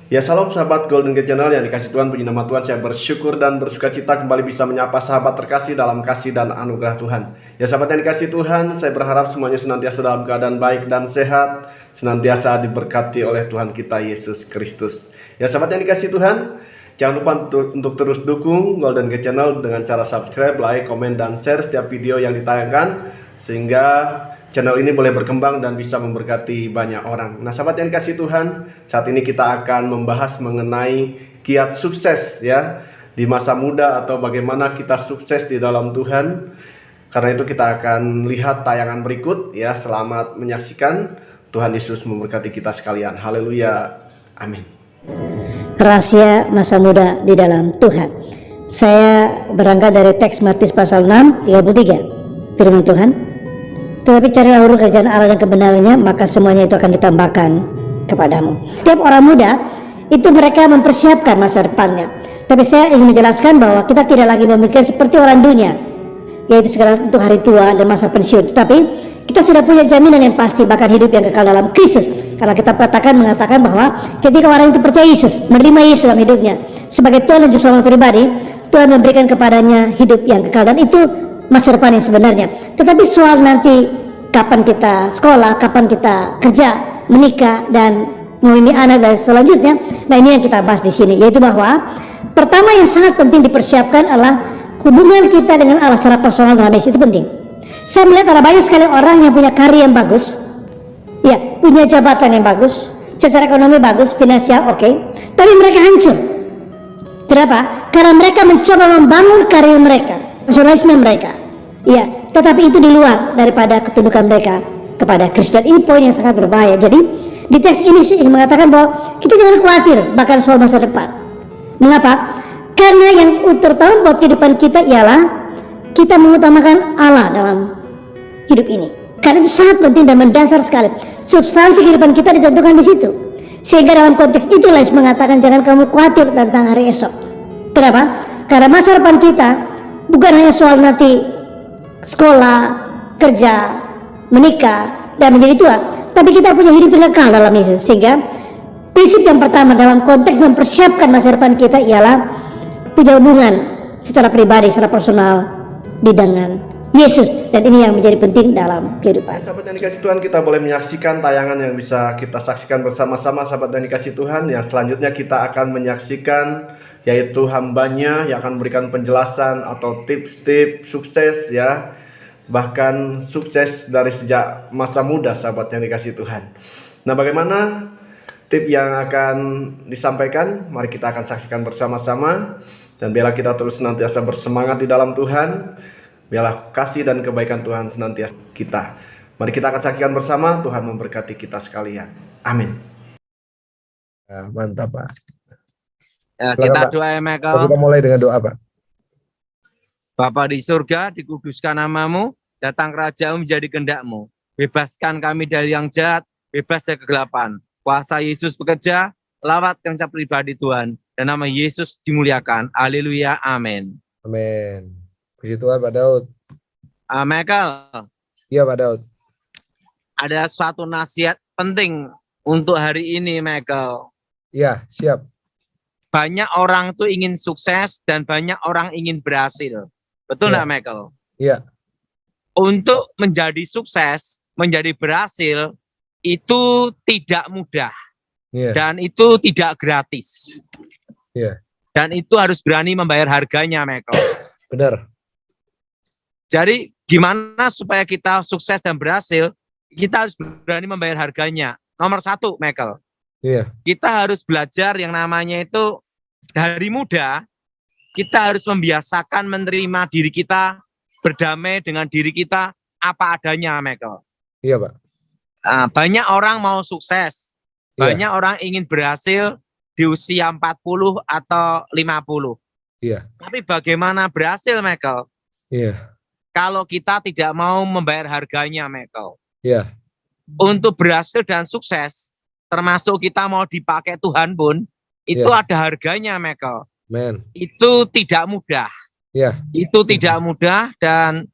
Ya salam sahabat Golden Gate Channel yang dikasih Tuhan, puji nama Tuhan. Saya bersyukur dan bersuka cita kembali bisa menyapa sahabat terkasih dalam kasih dan anugerah Tuhan. Ya sahabat yang dikasih Tuhan, saya berharap semuanya senantiasa dalam keadaan baik dan sehat, senantiasa diberkati oleh Tuhan kita Yesus Kristus. Ya sahabat yang dikasih Tuhan, jangan lupa untuk terus dukung Golden Gate Channel dengan cara subscribe, like, komen, dan share setiap video yang ditayangkan, sehingga channel ini boleh berkembang dan bisa memberkati banyak orang. Nah sahabat yang dikasih Tuhan, saat ini kita akan membahas mengenai kiat sukses ya di masa muda, atau bagaimana kita sukses di dalam Tuhan. Karena itu kita akan lihat tayangan berikut ya. Selamat menyaksikan. Tuhan Yesus memberkati kita sekalian. Haleluya. Amin. Rahasia masa muda di dalam Tuhan. Saya berangkat dari teks Matius pasal 6 33. Firman Tuhan, tetapi carilah dulu kerajaan Allah dan kebenarannya, maka semuanya itu akan ditambahkan kepadamu. Setiap orang muda itu mereka mempersiapkan masa depannya. Tapi saya ingin menjelaskan bahwa kita tidak lagi memikirkan seperti orang dunia, yaitu sekarang untuk hari tua dan masa pensiun. Tetapi kita sudah punya jaminan yang pasti, bahkan hidup yang kekal dalam Kristus. Karena kita mengatakan bahwa ketika orang itu percaya Yesus, menerima Yesus dalam hidupnya sebagai Tuhan dan Juru Selamat pribadi, Tuhan memberikan kepadanya hidup yang kekal, dan itu masa depan yang sebenarnya. Tetapi soal nanti kapan kita sekolah, kapan kita kerja, menikah, dan memiliki anak dan selanjutnya, nah ini yang kita bahas di sini, yaitu bahwa pertama yang sangat penting dipersiapkan adalah hubungan kita dengan Allah secara personal dalam Yesus. Itu penting. Saya melihat ada banyak sekali orang yang punya karir yang bagus, ya, punya jabatan yang bagus, secara ekonomi bagus, finansial oke, tapi mereka hancur. Kenapa? Karena mereka mencoba membangun karir mereka, profesionalisme mereka, ya, tetapi itu di luar daripada ketundukan mereka kepada Kristus. Dan ini poin yang sangat berbahaya. Jadi di teks ini sih mengatakan bahwa kita jangan khawatir bahkan soal masa depan. Mengapa? Karena yang terutama buat kehidupan kita ialah kita mengutamakan Allah dalam hidup ini. Karena itu sangat penting dan mendasar sekali. Substansi kehidupan kita ditentukan di situ. Sehingga dalam konteks itulah Yesus mengatakan jangan kamu khawatir tentang hari esok. Kenapa? Karena masa depan kita bukan hanya soal nanti sekolah, kerja, menikah, dan menjadi tua, tapi kita punya hidup yang kekal dalam Yesus. Sehingga prinsip yang pertama dalam konteks mempersiapkan masa depan kita ialah punya hubungan secara pribadi, secara personal dengan Yesus, dan ini yang menjadi penting dalam kehidupan. Sahabat yang dikasih Tuhan, kita boleh menyaksikan tayangan yang bisa kita saksikan bersama-sama. Sahabat yang dikasih Tuhan, yang selanjutnya kita akan menyaksikan yaitu hambanya yang akan memberikan penjelasan atau tips-tips sukses ya, bahkan sukses dari sejak masa muda sahabat yang dikasih Tuhan. Nah bagaimana tip yang akan disampaikan? Mari kita akan saksikan bersama-sama, dan biarlah kita terus senantiasa bersemangat di dalam Tuhan. Biarlah kasih dan kebaikan Tuhan senantiasa kita. Mari kita akan saksikan bersama. Tuhan memberkati kita sekalian. Amin. Ya, mantap Pak. Ya, Silakan, kita Pak. doa ya Michael. Kita mulai dengan doa Pak. Bapa di surga, dikuduskan namamu, datang kerajaanmu menjadi kehendak-mu. Bebaskan kami dari yang jahat, bebas dari kegelapan. Kuasa Yesus bekerja, lawat kerja pribadi Tuhan, dan nama Yesus dimuliakan. Haleluya, amin. Amin. Puji Tuhan Pak Daud. Michael, Iya Pak Daud. ada suatu nasihat penting untuk hari ini Michael. Iya siap. Banyak orang tuh ingin sukses dan banyak orang ingin berhasil. Betul nggak Michael? Iya. Untuk menjadi sukses, menjadi berhasil, itu tidak mudah. Iya. Dan itu tidak gratis. Iya. Dan itu harus berani membayar harganya, Michael. Benar. Jadi gimana supaya kita sukses dan berhasil, kita harus berani membayar harganya. Nomor satu, Michael. Iya. Kita harus belajar yang namanya itu dari muda, kita harus membiasakan menerima diri kita, berdamai dengan diri kita apa adanya, Michael. Iya Pak. Nah, banyak orang mau sukses, Iya. banyak orang ingin berhasil di usia 40 atau 50. Iya. Tapi bagaimana berhasil, Michael? Iya. Kalau kita tidak mau membayar harganya, Michael. Iya. Untuk berhasil dan sukses, termasuk kita mau dipakai Tuhan pun, itu ada harganya, Michael. Men. Itu tidak mudah. Iya. Itu tidak mudah dan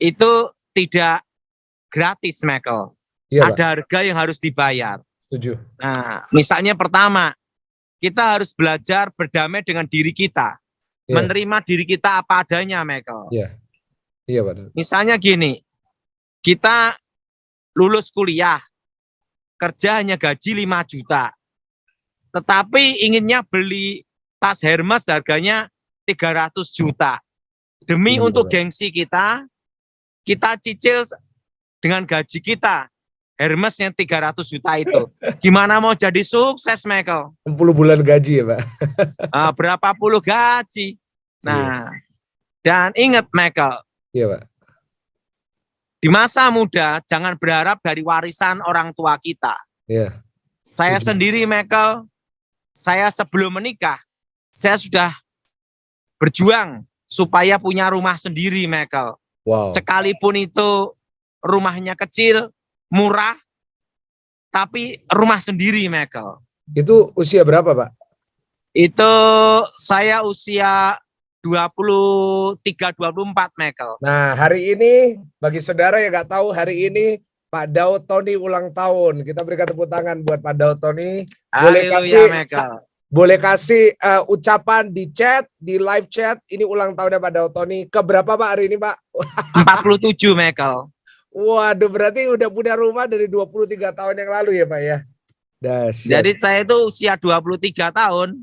itu tidak gratis, Michael. Iya, Ada harga yang harus dibayar. Setuju. Nah, misalnya pertama, kita harus belajar berdamai dengan diri kita. Iya. Menerima diri kita apa adanya, Michael. Iya. Iya, Pak Daud. Misalnya gini, kita lulus kuliah, kerja hanya gaji 5 juta. Tetapi inginnya beli tas Hermes harganya 300 juta. Demi Iya, untuk Pak. gengsi kita cicil dengan gaji kita. Hermes yang 300 juta itu. Gimana mau jadi sukses, Michael? 60 bulan gaji ya, Pak? Berapa puluh gaji. Nah, dan ingat, Michael, Iya, Pak. di masa muda jangan berharap dari warisan orang tua kita. Iya. Saya sendiri, Michael, saya sebelum menikah, saya sudah berjuang supaya punya rumah sendiri, Michael. Wow. Sekalipun itu rumahnya kecil, murah, tapi rumah sendiri, Michael. Itu usia berapa, Pak? Itu saya usia 23-24, Michael. Nah, hari ini, bagi saudara yang nggak tahu, hari ini Pak Daud Tony ulang tahun. Kita berikan tepuk tangan buat Pak Daud Tony. Haleluya, Michael. Boleh kasih ucapan di chat, di live chat. Ini ulang tahunnya Pak Daud Tony. Keberapa, Pak, hari ini, Pak? 47, Michael. Waduh, berarti udah punya rumah dari 23 tahun yang lalu ya, Pak ya? Dahsyat. Jadi saya itu usia 23 tahun,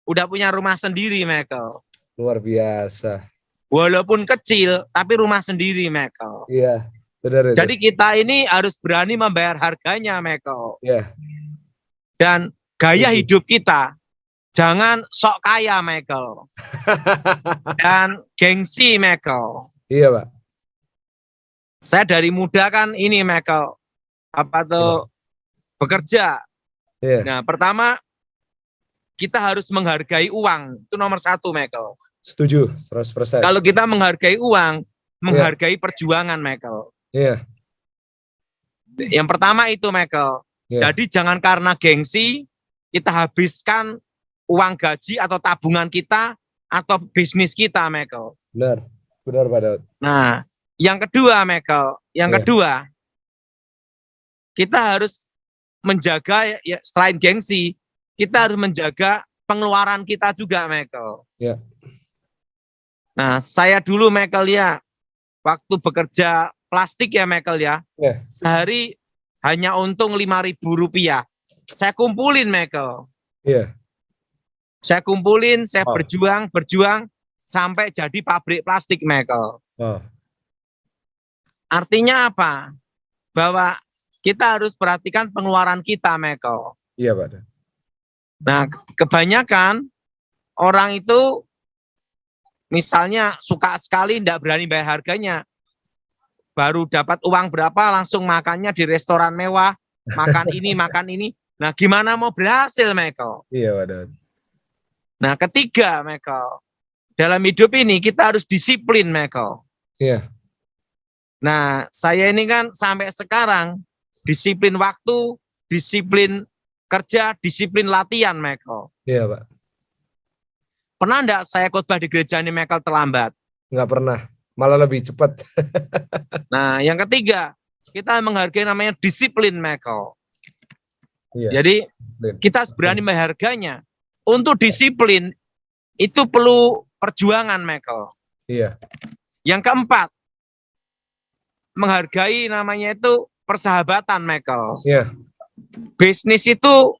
udah punya rumah sendiri, Michael. Luar biasa. Walaupun kecil, tapi rumah sendiri, Michael. Iya, benar itu. Jadi kita ini harus berani membayar harganya, Michael. Iya. Dan gaya hidup kita, jangan sok kaya, Michael. Dan gengsi, Michael. Iya, Pak. Saya dari muda kan ini, Michael, bekerja. Iya. Nah, pertama, kita harus menghargai uang. Itu nomor 1, Michael. Setuju, 100%. Kalau kita menghargai uang, menghargai perjuangan, Michael. Iya. Yang pertama itu, Michael. Iya. Jadi jangan karena gengsi, kita habiskan uang gaji atau tabungan kita atau bisnis kita, Michael. Benar. Benar, Pak Daud. Nah, yang kedua, Michael. Yang kedua, kita harus menjaga, ya, selain gengsi, kita harus menjaga pengeluaran kita juga, Michael. Iya. Nah, saya dulu, Michael, ya, waktu bekerja plastik ya, Michael, ya, sehari hanya untung Rp5.000. Saya kumpulin, Michael. Iya. Saya kumpulin, saya berjuang sampai jadi pabrik plastik, Michael. Artinya apa? Bahwa kita harus perhatikan pengeluaran kita, Michael. Iya, Pak. Nah, kebanyakan orang itu misalnya suka sekali tidak berani bayar harganya. Baru dapat uang berapa langsung makannya di restoran mewah, makan ini, makan ini. Nah, gimana mau berhasil, Michael? Iya, Pak Daud. Nah, ketiga, Michael, dalam hidup ini kita harus disiplin, Michael. Iya. Nah, saya ini kan sampai sekarang disiplin waktu, disiplin kerja, disiplin latihan, Michael. Iya, Pak. Pernah enggak saya khotbah di gereja ini, Michael, terlambat? Nggak pernah. Malah lebih cepat. Nah, yang ketiga, kita menghargai namanya disiplin, Michael. Iya. Jadi, kita harus berani menghargainya. Untuk disiplin, itu perlu perjuangan, Michael. Iya. Yang keempat, menghargai namanya itu persahabatan, Michael. Iya. Bisnis itu,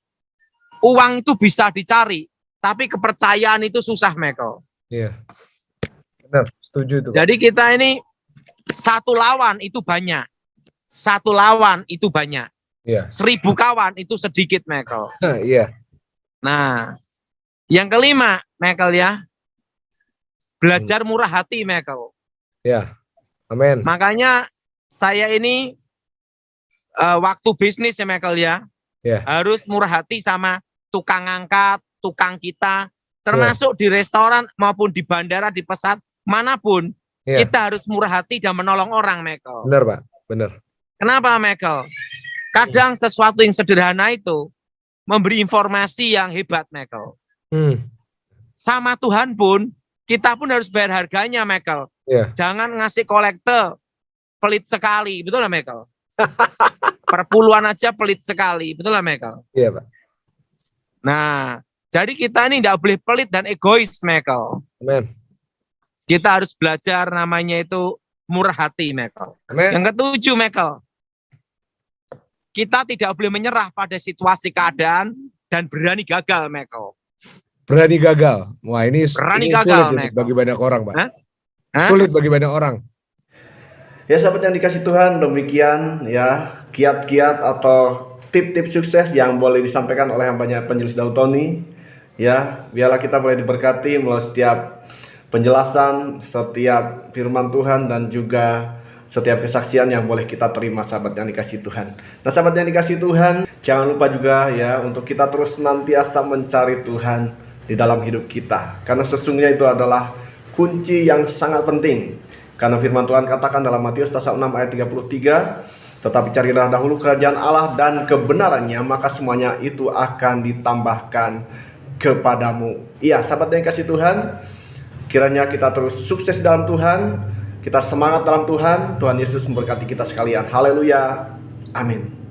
uang itu bisa dicari, tapi kepercayaan itu susah, Michael. Iya. Benar, setuju itu, Pak. Jadi kita ini satu lawan itu banyak. Satu lawan itu banyak. Iya. 1000 kawan itu sedikit, Michael. Iya. Nah, yang kelima, Michael, ya, belajar murah hati, Michael. Iya. Amin. Makanya saya ini waktu bisnis ya, Michael, ya, harus murah hati sama tukang angkat, tukang kita, termasuk di restoran maupun di bandara, di pesawat, manapun, kita harus murah hati dan menolong orang, Michael. Benar, Pak. Benar. Kenapa, Michael? Kadang sesuatu yang sederhana itu memberi informasi yang hebat, Michael. Sama Tuhan pun, kita pun harus bayar harganya, Michael. Jangan ngasih kolektor pelit sekali, betul lah, Michael? Perpuluhan aja pelit sekali, betul lah, Michael? Iya, Pak. Nah, Jadi kita ini tidak boleh pelit dan egois, Michael. Amin. Kita harus belajar namanya itu murah hati, Michael. Amin. Yang ketujuh, Michael, kita tidak boleh menyerah pada situasi keadaan dan berani gagal, Michael. Berani gagal. Wah, ini Berani ini gagal, sulit Michael. bagi banyak orang, Pak. Hah? Hah? Sulit bagi banyak orang. Ya sahabat yang dikasih Tuhan, demikian ya kiat-kiat atau tip-tip sukses yang boleh disampaikan oleh hambanya Penjelis Daud Tony. Ya, biarlah kita boleh diberkati melalui setiap penjelasan, setiap firman Tuhan, dan juga setiap kesaksian yang boleh kita terima, sahabat yang dikasih Tuhan. Nah, sahabat yang dikasih Tuhan, jangan lupa juga ya untuk kita terus senantiasa mencari Tuhan di dalam hidup kita, karena sesungguhnya itu adalah kunci yang sangat penting. Karena firman Tuhan katakan dalam Matius pasal 6 ayat 33, tetapi carilah dahulu kerajaan Allah dan kebenarannya, maka semuanya itu akan ditambahkan kepadamu. Iya, sahabat yang kasih Tuhan, kiranya kita terus sukses dalam Tuhan, kita semangat dalam Tuhan. Tuhan Yesus memberkati kita sekalian. Haleluya. Amin.